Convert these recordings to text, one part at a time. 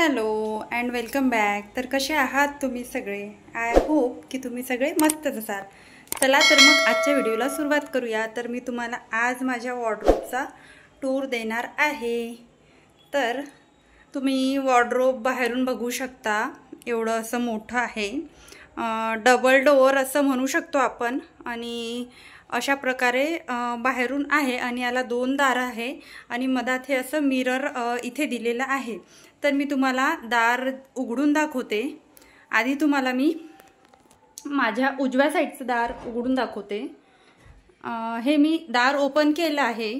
Hello and welcome back. तर कसे आहात तुम्ही सगळे? आय होप की तुम्ही सगळे मस्तच असाल। चला तर मग आजच्या व्हिडिओला सुरुवात करूया। तर मी तुम्हाला आज माझ्या वॉर्डरोबचा टूर देणार आहे। तर तुम्ही वॉर्डरोब बाहेरून बघू शकता, एवढं असं मोठं आहे, डबल डोअर असं म्हणू शकतो आपण। आणि अशा प्रकारे बाहेरून आहे आणि याला 2 दार आहे आणि मधात हे असं मिरर इथे दिलेलं आहे। तर मी तुम्हाला दार उघडून दाखवते। आधी तुम्हाला मी माझ्या उजव्या साईडचं दार उघडून दाखवते। हे मी दार ओपन केलं आहे।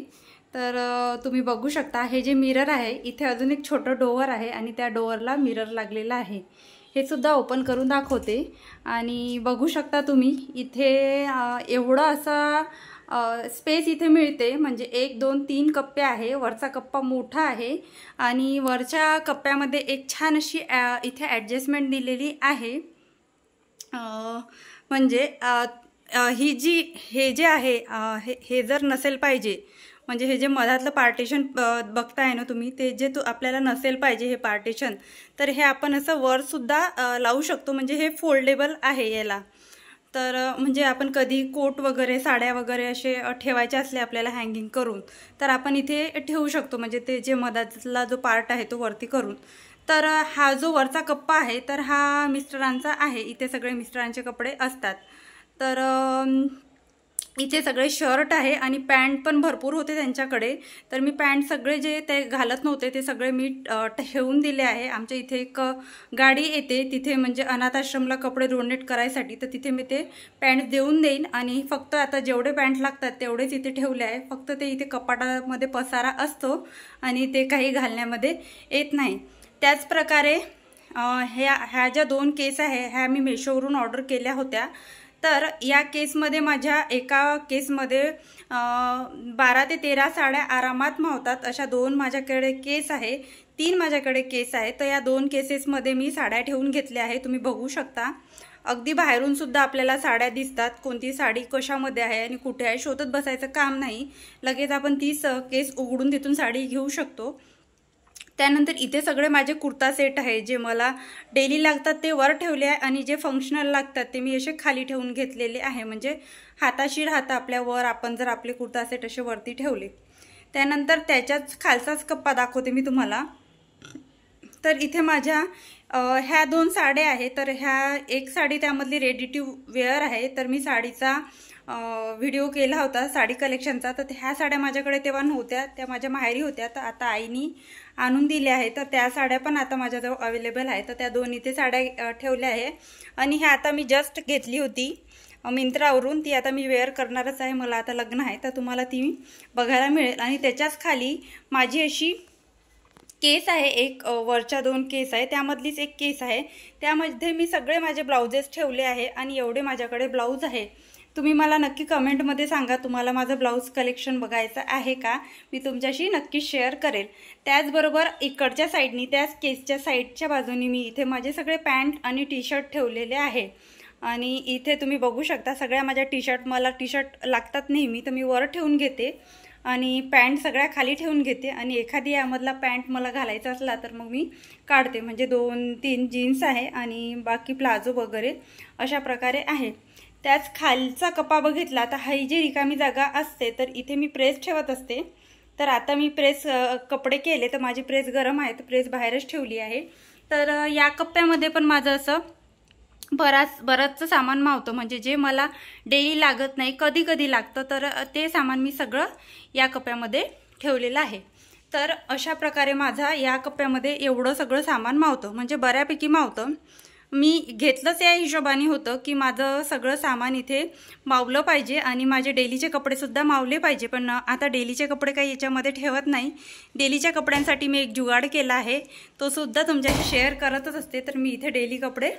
तर तुम्ही बघू शकता, हे जे मिरर आहे इथे अजून एक छोटं डोअर आहे आणि त्या डोअरला मिरर लागलेला आहे। हे सुद्धा ओपन करून दाखवते आणि बघू शकता तुम्ही इथे एवढं असा स्पेस इथे मिळते। म्हणजे 1 2 3 कप्पे आहे, वरचा कप्पा मोठा आहे आणि वरच्या कप्प्यामध्ये एक छान अशी इथे ॲडजस्टमेंट दिलेली आहे। म्हणजे हे जे आहे हे जर नसेल पाहिजे, म्हणजे हे जे मधातलं पार्टिशन बघताय ना तुम्ही, ते जे आपल्याला नसेल पाहिजे हे पार्टिशन, तर हे आपण असं वर सुद्धा लावू शकतो। म्हणजे हे फोल्डेबल आहे याला। तर म्हणजे आपण कधी कोट वगैरे साड्या वगैरे असे ठेवायचे असले आपल्याला हँगिंग करून, तर आपण इथे ठेवू शकतो। म्हणजे ते जे मधातला जो पार्ट आहे तो वरती करून। तर हा जो वरचा कप्पा आहे तर हा मिस्टरांचा आहे। इथे सगळे मिस्टरांचे कपडे असतात। तर इथे सगळे शर्ट आहे आणि पॅन्ट पण भरपूर होते त्यांच्याकडे। तर मी पॅन्ट सगळे जे ते घालत नव्हते ते सगळे मी ठेवून दिले आहे। आमच्या इथे एक गाडी येते तिथे, म्हणजे अनाथ आश्रमला कपडे डोनेट करायसाठी, तर तिथे मी ते पॅन्ट देऊन देईन आणि फक्त आता जेवढे पॅन्ट लागतात तेवढेच इथे ठेवले आहे। फक्त ते इथे कपाटामध्ये पसारा असतो आणि ते काही घालण्यामध्ये येत नाही। त्याच प्रकारे ह्या ज्या 2 केस आहे ह्या मी मेशोवरून ऑर्डर केल्या होत्या। तर या केसमध्ये माझ्या एका केसमध्ये 12 ते 13 साड्या आरामात मावतात। अशा 2 माझ्याकडे केस आहे, 3 माझ्याकडे केस आहे। तर या 2 केसेसमध्ये मी साड्या ठेवून घेतल्या आहे। तुम्ही बघू शकता, अगदी बाहेरून सुद्धा आपल्याला साड्या दिसतात, कोणती साडी कशामध्ये आहे आणि कुठे आहे शोधत बसायचं काम नाही। लगेच आपण ती केस उघडून तिथून साडी घेऊ शकतो। त्यानंतर इथे सगळे माझे कुर्ता सेट आहे, जे मला डेली लागतात ते वर ठेवले आहे आणि जे फंक्शनल लागतात ते मी असे खाली ठेवून घेतलेले आहे। म्हणजे हाताशी राहता आपल्या वर, आपण जर आपले कुर्ता सेट असे वरती ठेवले। त्यानंतर त्याच्याच खालचाच कप्पा दाखवते मी तुम्हाला। तर इथे माझ्या ह्या 2 साड्या आहेत। तर ह्या एक साडी त्यामधली रेडी टू वेअर आहे। तर मी साडीचा व्हिडिओ केला होता साडी कलेक्शनचा। तर ह्या साड्या माझ्याकडे तेव्हा नव्हत्या, त्या माझ्या माहेरी होत्या। तर आता आईनी आणून दिल्या आहेत, तर त्या साड्या पण आता माझ्याजवळ अवेलेबल आहे। तर त्या 2 इथे साड्या ठेवल्या आहे आणि ह्या आता मी जस्ट घेतली होती मिंत्रावरून, ती आता मी वेअर करणारच आहे। मला आता लग्न आहे तर तुम्हाला ती बघायला मिळेल। आणि त्याच्याच खाली माझी अशी केस आहे, एक वरच्या 2 केस आहे, त्यामधलीच एक केस आहे। त्यामध्ये मी सगळे माझे ब्लाउजेस ठेवले आहे आणि एवढे माझ्याकडे ब्लाऊज आहे। तुम्ही मला नक्की कमेंटमध्ये सांगा, तुम्हाला माझं ब्लाऊज कलेक्शन बघायचं आहे का? मी तुमच्याशी नक्की शेअर करेल। त्याचबरोबर इकडच्या साईडनी, त्याच केसच्या साईडच्या बाजूनी मी इथे माझे सगळे पॅन्ट आणि टी शर्ट ठेवलेले आहे। आणि इथे तुम्ही बघू शकता सगळ्या माझ्या मला टी शर्ट लागतात नेहमी, तर मी वर ठेवून घेते आणि पॅन्ट सगळ्या खाली ठेवून घेते। आणि एखादी यामधला पॅन्ट मला घालायचा असला तर मग मी काढते। म्हणजे 2 3 जीन्स आहे आणि बाकी प्लाझो वगैरे अशा प्रकारे आहे। त्याच खालचा कप्पा बघितला तर ही जी रिकामी जागा असते तर इथे मी प्रेस ठेवत असते। तर आता मी प्रेस कपडे केले तर माझी प्रेस गरम आहे, तर प्रेस बाहेरच ठेवली आहे। तर या कप्प्यामध्ये पण माझं असं बरंच सामान मावतं, म्हणजे जे मला डेली लागत नाही, कधी कधी लागतं, तर ते सामान मी सगळं या कप्प्यामध्ये ठेवलेलं आहे। तर अशा प्रकारे माझा या कप्प्यामध्ये एवढं सगळं सामान मावतं, म्हणजे बऱ्यापैकी मावतं। मी घेतलंच या हिशोबाने होतं की माझं सगळं सामान इथे मावलं पाहिजे आणि माझे डेलीचे कपडे सुद्धा मावले पाहिजे। पण आता डेलीचे कपडे काही याच्यामध्ये ठेवत नाही। डेलीच्या कपड्यांसाठी मी एक जुगाड केला आहे, तो सुद्धा तुमच्याशी शेअर करतच असते। तर मी इथे डेली कपडे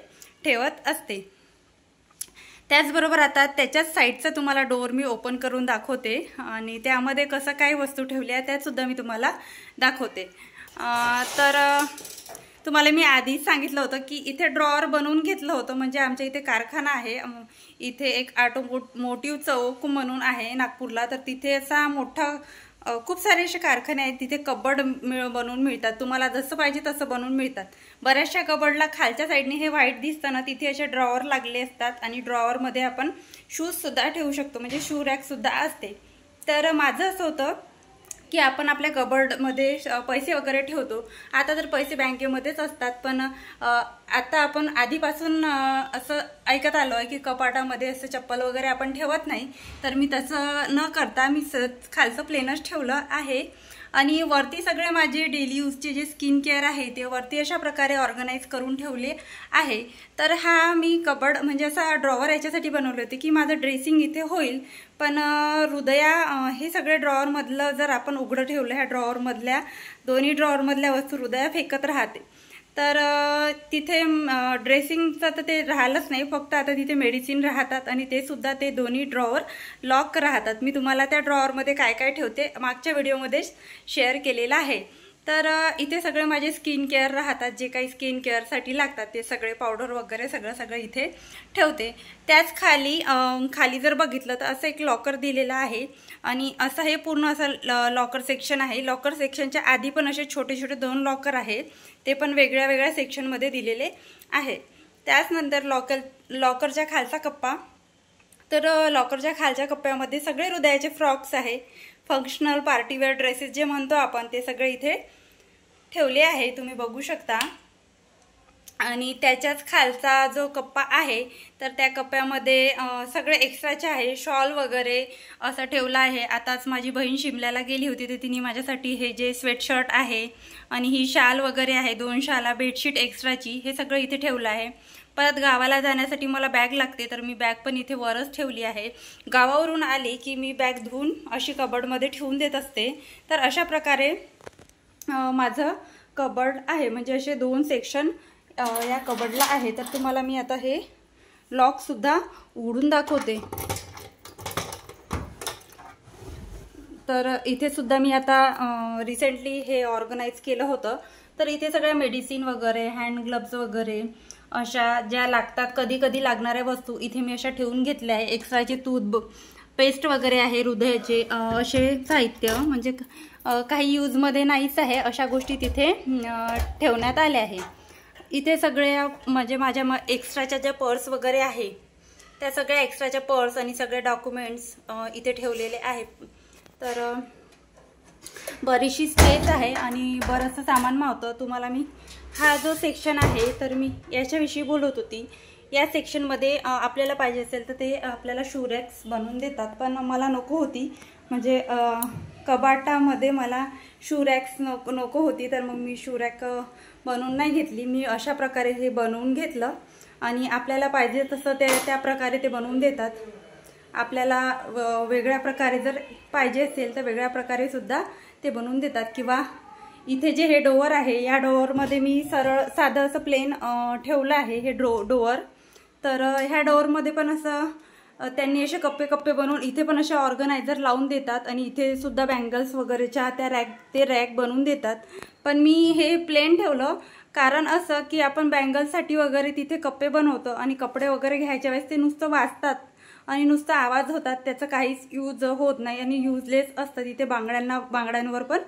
ठेवत असते। त्याचबरोबर आता त्याच्याच साईडचा तुम्हाला डोअर मी ओपन करून दाखवते आणि त्यामध्ये कसं काय वस्तू ठेवल्या आहे त्यात सुद्धा मी तुम्हाला दाखवते। तर तुम्हाला मी आधीच सांगितलं होतं की इथे ड्रॉअर बनवून घेतलं होतं। म्हणजे आमच्या इथे कारखाना आहे, इथे एक ऑटोमोटिव्ह चौक म्हणून आहे नागपूरला, तर तिथे असा मोठा खूप सारे असे कारखाने आहेत तिथे कबड बनवून मिळतात, तुम्हाला जसं पाहिजे तसं बनवून मिळतात। बऱ्याचशा कबडला खालच्या साईडने हे व्हाईट दिसतं ना, तिथे असे ड्रॉवर लागले असतात आणि ड्रॉवरमध्ये आपण शूजसुद्धा ठेवू शकतो, म्हणजे शू रॅकसुद्धा असते। तर माझं असं होतं की आपण आपल्या कबर्डमध्ये पैसे वगैरे ठेवतो। आता तर पैसे बँकेमध्येच असतात, पण आता आपण आधीपासून असं ऐकत आलो आहे की कपाटामध्ये असं चप्पल वगैरे आपण ठेवत नाही, तर मी तसं न करता मी खालचं प्लेनच ठेवलं आहे। आणि वरती सगळे माझे डेली यूजचे जे स्किन केअर आहे ते वरती अशा प्रकारे ऑर्गनाइज करून ठेवले आहे। तर हा मी कबर्ड म्हणजे असा ड्रॉवर याच्यासाठी बनवले होते की माझं ड्रेसिंग इथे होईल, पण हृदया हे सगळे ड्रॉवरमधलं जर आपण उघडं ठेवलं, ह्या ड्रॉवरमधल्या दोन्ही ड्रॉवरमधल्या वस्तू हृदया फेकत राहते, तर तिथे ड्रेसिंगचं तर ते राहिलंच नाही, फक्त आता तिथे मेडिसिन राहतात आणि ते सुद्धा ते दोन्ही ड्रॉवर लॉक राहतात। मी तुम्हाला त्या ड्रॉवरमध्ये काय काय ठेवते मागच्या व्हिडिओमध्ये शेअर केलेलं आहे। तर इथे सगळे माझे स्किन केअर राहतात, जे काही स्किन केअरसाठी लागतात ते सगळे पावडर वगैरे सगळं इथे ठेवते। त्याच खाली जर बघितलं तर असं एक लॉकर दिलेलं आहे आणि असं हे पूर्ण असं लॉकर सेक्शन आहे। लॉकर सेक्शनच्या आधी पण असे छोटे छोटे 2 लॉकर आहेत, ते पण वेगळ्या वेगळ्या सेक्शनमध्ये दिलेले आहे। त्याचनंतर लॉकरच्या खालचा कप्पा, तर लॉकरच्या खालच्या कप्प्यामध्ये सगळे हृदयाचे फ्रॉक्स आहे, फंक्शनल पार्टीवेअर ड्रेसेस जे म्हणतो आपण, ते सगळे इथे ठेवले आहे, तुम्ही बघू शकता। आणि त्याच्याच खालचा जो कप्पा आहे तर त्या कप्प्यामध्ये सगळे एक्स्ट्राचे आहे, शॉल वगैरे असं ठेवलं आहे। आताच माझी बहीण शिमल्याला गेली होती तर तिने माझ्यासाठी हे जे स्वेटशर्ट आहे आणि ही शाल वगैरे आहे, 2 शाला, बेडशीट एक्स्ट्राची, हे सगळं इथे ठेवलं आहे। परत गावाला जाण्यासाठी मला बॅग लागते, तर मी बॅग पण इथे वरच ठेवली आहे। गावावरून आले की मी बॅग धुवून अशी कबर्डमध्ये ठेवून देत असते। तर अशा प्रकारे माझं कबर्ड आहे, म्हणजे असे 2 सेक्शन या कबर्डला आहे। तर तुम्हाला मी आता हे लॉक सुद्धा उघडून दाखवते। तर इथे सुद्धा मी आता रिसेंटली हे ऑर्गनाइज केलं होतं, तर इथे सगळ्या मेडिसिन वगैरे, हँड ग्लव्स वगैरे अशा ज्या लागतात, कधी कधी लागणाऱ्या वस्तू इथे मी अशा ठेवून घेतल्या आहे। एक्स्ट्राचे पेस्ट वगैरे आहे, हृदयाचे असे साहित्य, म्हणजे काही यूजमध्ये नाहीच आहे अशा गोष्टी तिथे ठेवण्यात आल्या आहे। इथे सगळे म्हणजे माझ्या एक्स्ट्राच्या ज्या पर्स वगैरे आहे त्या सगळ्या एक्स्ट्राच्या पर्स आणि सगळे डॉक्युमेंट्स इथे ठेवलेले आहेत। तर बरीचशी स्पेस आहे आणि बरंचसं सामान मावतं। तुम्हाला मी हा जो सेक्शन आहे तर मी याच्याविषयी बोलत होती। या सेक्शनमध्ये आपल्याला पाहिजे असेल तर ते आपल्याला शू रॅक्स बनवून देतात, पण मला नको होती, म्हणजे कबाटामध्ये मला शू रॅक्स नको होती, तर मग मी शू रॅक बनवून नाही घेतली। मी अशा प्रकारे हे बनवून घेतलं आणि आपल्याला पाहिजे तसं त्या प्रकारे ते बनवून देतात। आपल्याला वेगळ्या प्रकारे जर पाहिजे असेल तर वेगळ्या प्रकारे सुद्धा ते बनवून देतात। किंवा इथे जे हे डोअर आहे, या डोअरमध्ये मी सरळ साधं असं प्लेन ठेवलं आहे हे डोअर। तर ह्या डोअरमध्ये पण असं त्यांनी असे कप्पे कप्पे बनवून इथे पण असे ऑर्गनायझर लावून देतात आणि इथे सुद्धा बँगल्स वगैरेच्या ते रॅक बनवून देतात। पण मी हे प्लेन ठेवलं कारण असं की आपण बँगल्ससाठी वगैरे तिथे कप्पे बनवतो आणि कपडे वगैरे घ्यायच्या वेळेस ते नुसतं वाजतात आणि नुसतं आवाज होतात, त्याचं काहीच यूज होत नाही आणि युजलेस असतं। तिथे बांगड्यांवर पण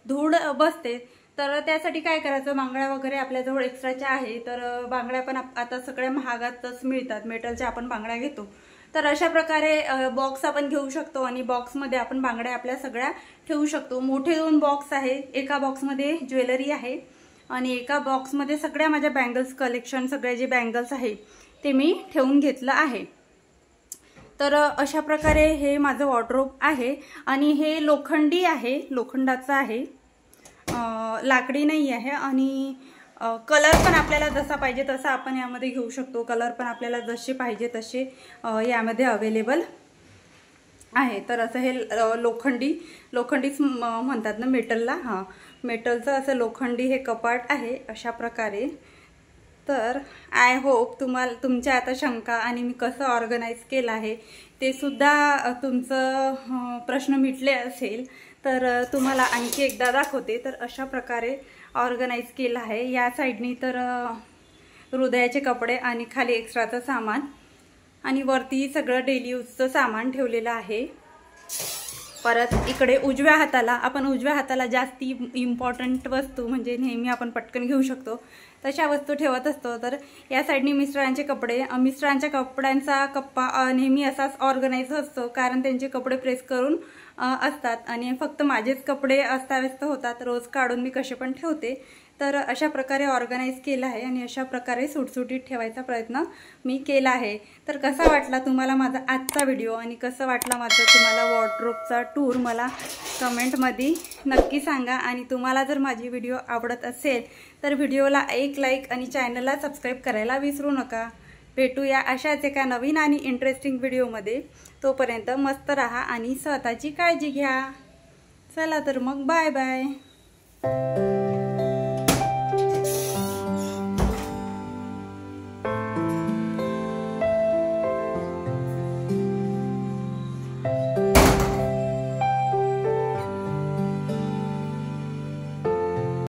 धूळ बसते, तर त्यासाठी काय करायचं, बांगड्या वगैरे आपल्याजवळ एक्स्ट्राच्या आहे, तर बांगड्या पण आता सगळ्या महागातच मिळतात, मेटलच्या आपण बांगड्या घेतो। तर अशा प्रकारे बॉक्स आपण घेऊ शकतो आणि बॉक्समध्ये आपण बांगड्या आपल्या सगळ्या ठेवू शकतो। मोठे 2 बॉक्स आहे, एका बॉक्समध्ये ज्वेलरी आहे आणि एका बॉक्समध्ये सगळ्या माझ्या बँगल्स कलेक्शन, सगळे जे बँगल्स आहे ते मी ठेवून घेतलं आहे। तर अशा प्रकारे हे माझं वॉर्डरोब आहे आणि हे लोखंडी आहे, लोखंडाचं आहे, लाकडी नाही आहे। आणि कलर पण आपल्याला जसा पाहिजे तसा आपण यामध्ये घेऊ शकतो, कलर पण आपल्याला जसे पाहिजे तसे यामध्ये अवेलेबल आहे। तर असं हे लोखंडीच म्हणतात ना मेटलला, हां मेटलचं असं लोखंडी हे कपाट आहे अशा प्रकारे। तर आय होप तुमच्या आता शंका आणि मी कसं ऑर्गनाइज केलं आहे ते सुद्धा तुमचं प्रश्न मिटले असेल। तर तुम्हाला आणखी एकदा दाखवते। तर अशा प्रकारे ऑर्गनाइज केलं आहे। या साईडनी तर हृदयाचे कपडे आणि खाली एक्स्ट्राचं सामान आणि वरती सगळं डेली यूजचं सामान ठेवलेलं आहे। परत इकडे उजव्या हाताला जास्ती इम्पॉर्टंट वस्तू म्हणजे नेहमी आपण पटकन घेऊ शकतो तशा वस्तू ठेवत असतो। तर या साईडनी मिस्टरांचे कपडे, मिस्टरांच्या कपड्यांचा कप्पा नेहमी असाच ऑर्गनाइज असतो कारण त्यांचे कपडे प्रेस करून असतात आणि फक्त माझेच कपडे अस्ताव्यस्त होतात, रोज काढून मी कसे पण ठेवते। तर अशा प्रकारे ऑर्गनाइज केलं आहे आणि अशा प्रकारे सुटसुटीत ठेवायचा प्रयत्न मी केला आहे। तर कसा वाटला तुम्हाला माझा आजचा व्हिडिओ आणि कसं वाटला माझा तुम्हाला वॉर्डरोबचा टूर मला कमेंटमध्ये नक्की सांगा। आणि तुम्हाला जर माझी व्हिडिओ आवडत असेल तर व्हिडिओला एक लाईक आणि चॅनलला सबस्क्राईब करायला विसरू नका। भेटूया अशाच एका नवीन आणि इंटरेस्टिंग व्हिडिओमध्ये। तोपर्यंत मस्त राहा आणि स्वतःची काळजी घ्या। चला तर मग बाय बाय।